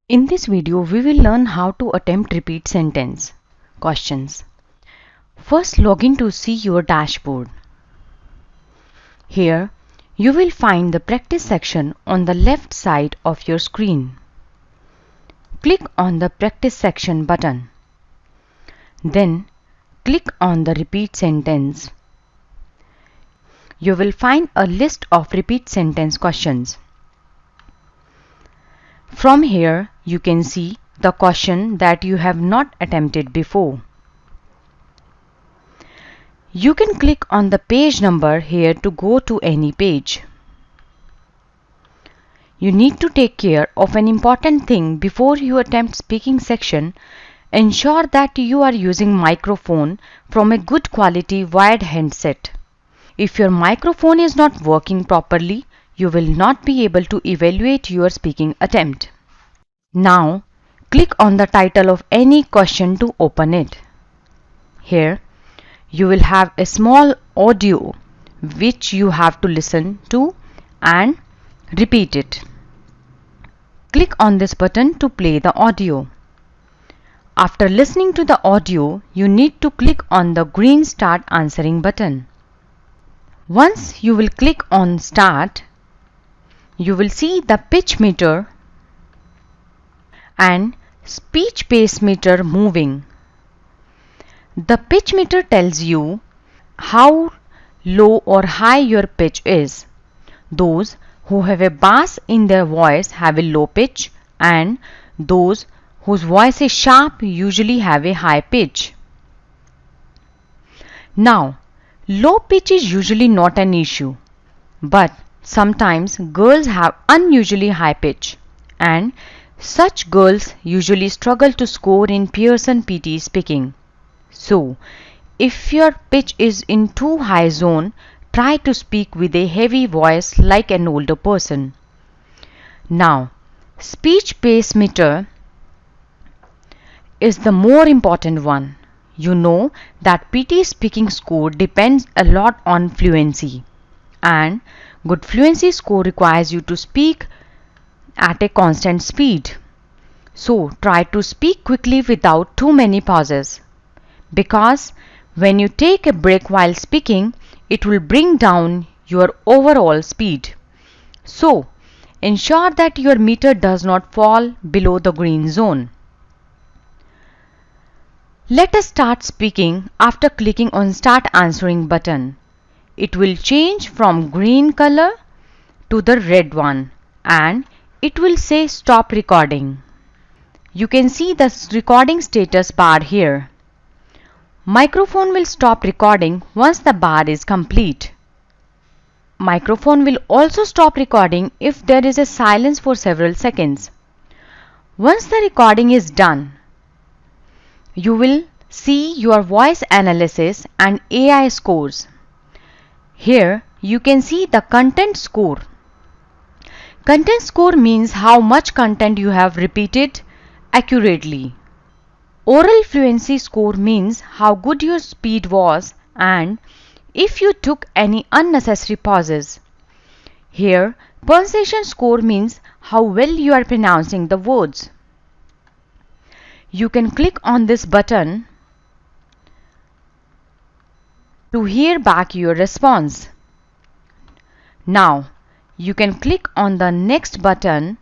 In this video, we will learn how to attempt repeat sentence questions. First, log in to see your dashboard. Here, you will find the practice section on the left side of your screen. Click on the practice section button. Then, click on the repeat sentence. You will find a list of repeat sentence questions. From here, you can see the question that you have not attempted before. You can click on the page number here to go to any page. You need to take care of an important thing before you attempt speaking section. Ensure that you are using microphone from a good quality wired headset. If your microphone is not working properly, you will not be able to evaluate your speaking attempt. Now, click on the title of any question to open it. Here, you will have a small audio which you have to listen to and repeat it. Click on this button to play the audio. After listening to the audio, you need to click on the green Start Answering button. Once you will click on Start, you will see the pitch meter and speech pace meter moving. The pitch meter tells you how low or high your pitch is. Those who have a bass in their voice have a low pitch, and those whose voice is sharp usually have a high pitch. Now, low pitch is usually not an issue, but sometimes girls have unusually high pitch, and such girls usually struggle to score in Pearson PT speaking. So, if your pitch is in too high zone, try to speak with a heavy voice like an older person. Now, speech pace meter is the more important one. You know that PT speaking score depends a lot on fluency, and good fluency score requires you to speak at a constant speed. So try to speak quickly without too many pauses, because when you take a break while speaking, it will bring down your overall speed. So ensure that your meter does not fall below the green zone. Let us start speaking after clicking on Start Answering button. It will change from green color to the red one, and it will say Stop Recording. You can see the recording status bar here. Microphone will stop recording once the bar is complete. Microphone will also stop recording if there is a silence for several seconds. Once the recording is done, you will see your voice analysis and AI scores. Here you can see the content score. Content score means how much content you have repeated accurately. Oral fluency score means how good your speed was and if you took any unnecessary pauses. Here, pronunciation score means how well you are pronouncing the words. You can click on this button to hear back your response. Now, you can click on the next button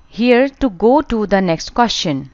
here to go to the next question.